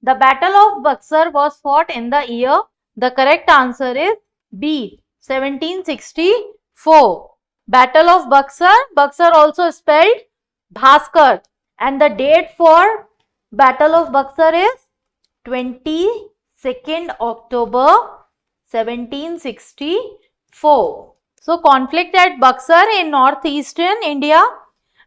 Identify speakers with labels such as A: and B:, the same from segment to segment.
A: The Battle of Buxar was fought in the year. The correct answer is B. 1764. Battle of Buxar. Buxar also spelled Bhaskar. And the date for Battle of Buxar is 22nd October 1764. So conflict at Buxar in northeastern India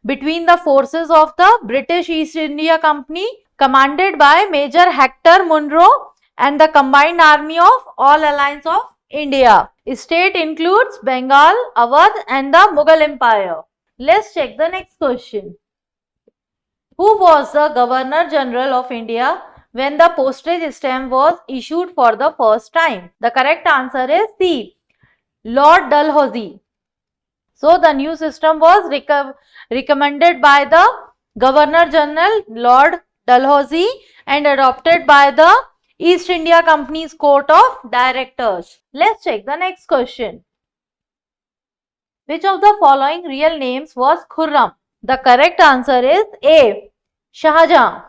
A: between the forces of the British East India Company commanded by Major Hector Munro and the combined army of all alliance of India. State includes Bengal, Awadh and the Mughal Empire. Let's check the next question. Who was the Governor General of India when the postage stamp was issued for the first time? The correct answer is C. Lord Dalhousie. So the new system was recommended by the Governor General Lord Dalhousie and adopted by the East India Company's Court of Directors. Let's check the next question. Which of the following real names was Khurram? The correct answer is A. Shahjahan.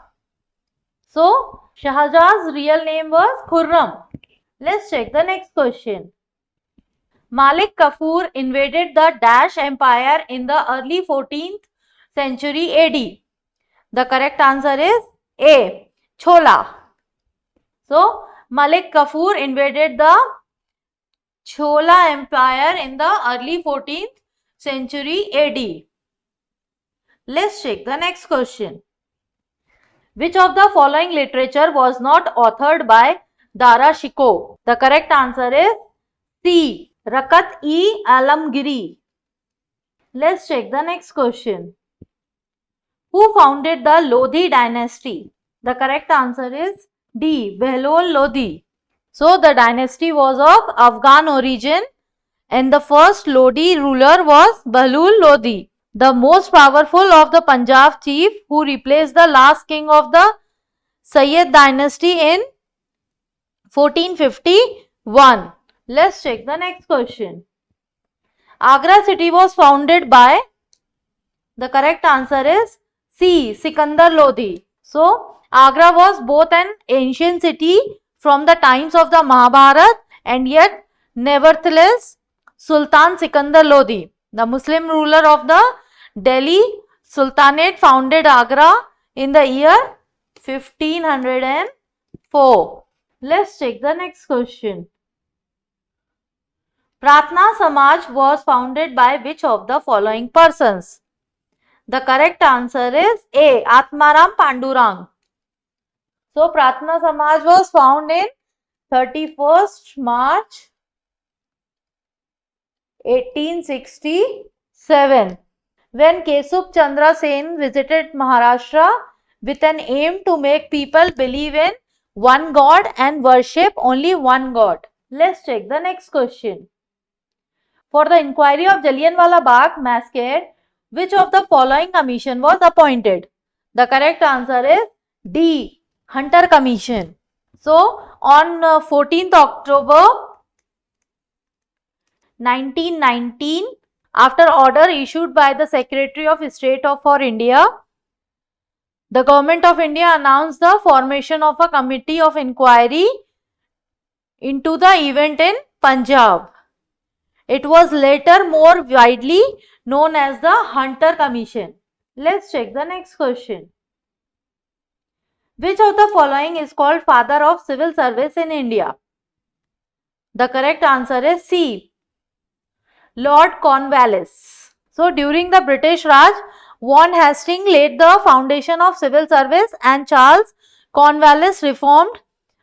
A: So Shahjahan's real name was Khurram. Let's check the next question. Malik Kafur invaded the Dash Empire in the early 14th century AD. The correct answer is A. Chola. So, Malik Kafur invaded the Chola Empire in the early 14th century AD. Let's check the next question. Which of the following literature was not authored by Dara Shikoh? The correct answer is C. Rakat-e-Alamgiri. Let's check the next question. Who founded the Lodhi dynasty? The correct answer is D. Behlol Lodhi. So the dynasty was of Afghan origin and the first Lodhi ruler was Behlol Lodhi, the most powerful of the Punjab chief who replaced the last king of the Sayyid dynasty in 1451. Let's check the next question. Agra city was founded by, the correct answer is C. Sikandar Lodhi. So, Agra was both an ancient city from the times of the Mahabharata and yet nevertheless Sultan Sikandar Lodhi, the Muslim ruler of the Delhi Sultanate, founded Agra in the year 1504. Let's check the next question. Pratna Samaj was founded by which of the following persons? The correct answer is A. Atmaram Pandurang. So, Pratna Samaj was found in 31st March 1867 when Kesub Chandra Sen visited Maharashtra with an aim to make people believe in one God and worship only one God. Let's check the next question. For the inquiry of Jallianwala Bagh massacre, which of the following commission was appointed? The correct answer is D. Hunter Commission. So, on 14th October 1919, after order issued by the Secretary of State for India, the Government of India announced the formation of a committee of inquiry into the event in Punjab. It was later more widely known as the Hunter Commission. Let's check the next question. Which of the following is called father of civil service in India? The correct answer is C. Lord Cornwallis. So during the British Raj, Warren Hastings laid the foundation of civil service and Charles Cornwallis reformed,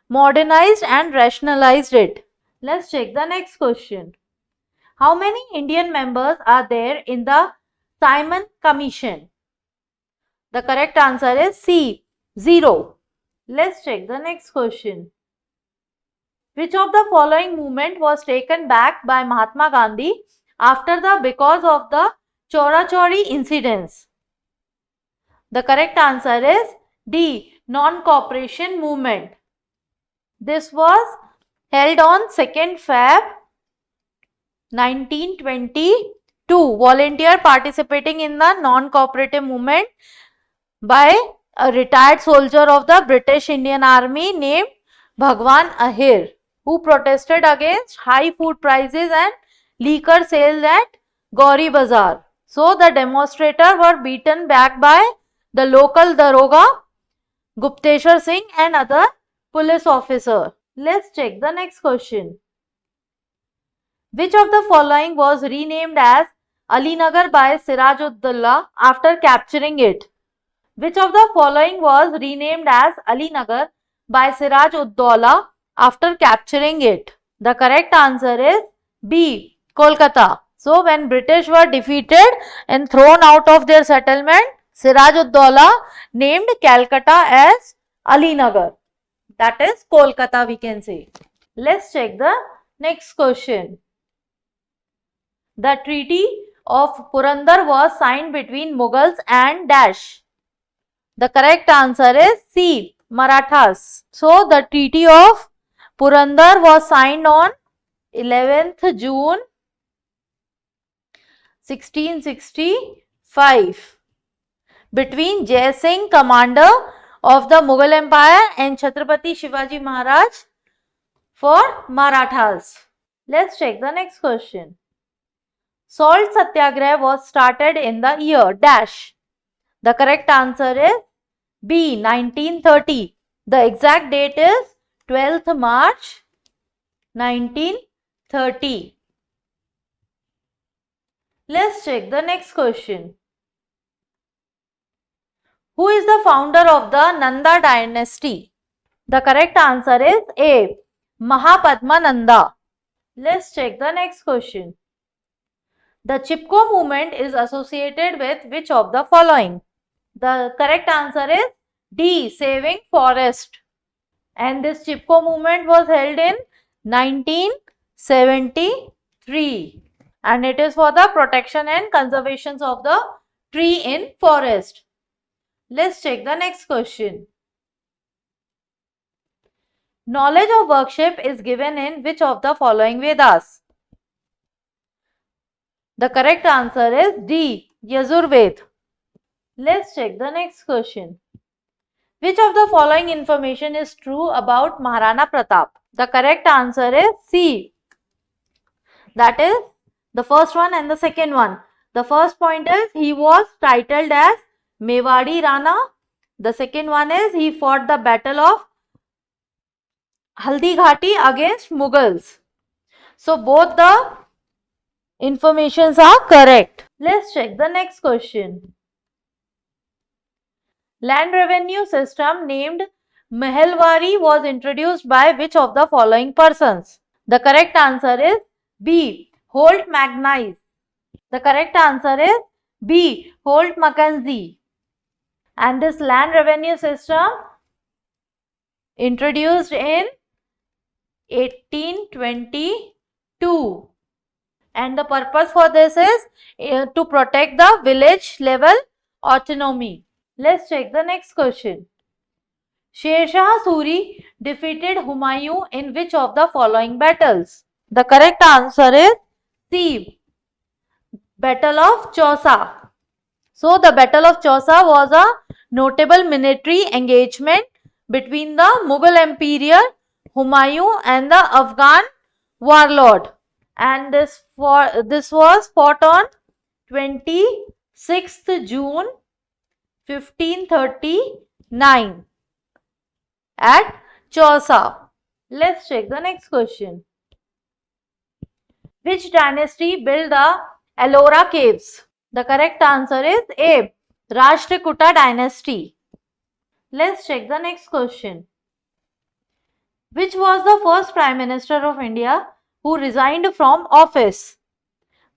A: modernized and rationalized it. Let's check the next question. How many Indian members are there in the Simon Commission? The correct answer is C. 0. Let's check the next question. Which of the following movement was taken back by Mahatma Gandhi because of the Chora Chori incidents? The correct answer is D. Non-cooperation movement. This was held on 2nd Feb 1922. Volunteer participating in the non-cooperative movement by a retired soldier of the British Indian Army named Bhagwan Ahir, who protested against high food prices and liquor sales at Gauri Bazar. So the demonstrators were beaten back by the local Daroga, Gupteshwar Singh and other police officer. Let's check the next question. Which of the following was renamed as Alinagar by Siraj-ud-Daulah after capturing it? Which of the following was renamed as Alinagar by Siraj-ud-Daulah after capturing it? The correct answer is B. Kolkata. So when British were defeated and thrown out of their settlement, Siraj-ud-Daulah named Calcutta as Alinagar. That is Kolkata, we can say. Let's check the next question. The Treaty of Purandar was signed between Mughals and Dash. The correct answer is C. Marathas. So the Treaty of Purandar was signed on 11th June 1665 between Jai Singh, commander of the Mughal Empire, and Chhatrapati Shivaji Maharaj for Marathas. Let's check the next question. Salt Satyagraha was started in the year dash. The correct answer is B. 1930. The exact date is 12th March 1930. Let's check the next question. Who is the founder of the Nanda dynasty? The correct answer is A. Mahapadmananda. Let's check the next question. The Chipko movement is associated with which of the following? The correct answer is D. Saving forest. And this Chipko movement was held in 1973. And it is for the protection and conservation of the tree in forest. Let's check the next question. Knowledge of worship is given in which of the following Vedas? The correct answer is D. Yajurved. Let's check the next question. Which of the following information is true about Maharana Pratap? The correct answer is C. That is the first one and the second one. The first point is he was titled as Mewadi Rana. The second one is he fought the battle of Haldi Ghati against Mughals. So both the informations are correct. Let's check the next question. Land revenue system named Mehalwari was introduced by which of the following persons? The correct answer is B. Holt Mackenzie. The correct answer is B. Holt Mackenzie. And this land revenue system introduced in 1822. And the purpose for this is to protect the village level autonomy. Let's check the next question. Sher Shah Suri defeated Humayun in which of the following battles? The correct answer is C. Battle of Chausa. So the Battle of Chausa was a notable military engagement between the Mughal Emperor Humayun and the Afghan warlord. And this was fought on 26th June 1539 at Chausa. Let's check the next question. Which dynasty built the Ellora caves? The correct answer is A. Rashtrakuta dynasty. Let's check the next question. Which was the first Prime Minister of India who resigned from office?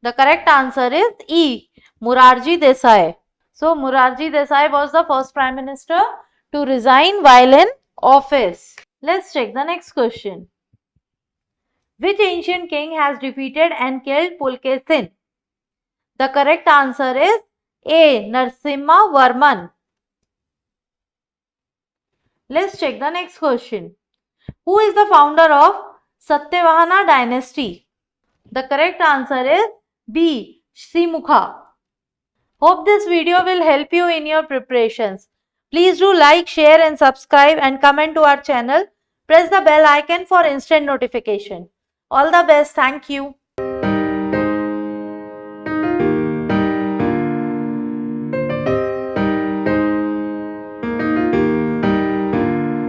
A: The correct answer is E. Morarji Desai. So Morarji Desai was the first Prime Minister to resign while in office. Let's check the next question. Which ancient king has defeated and killed Pulke Sin? The correct answer is A. Narasimha Varman. Let's check the next question. Who is the founder of Satyavahana dynasty? The correct answer is B. Shrimukha. Hope this video will help you in your preparations. Please do like, share and subscribe and comment to our channel. Press the bell icon for instant notification. All the best. Thank you.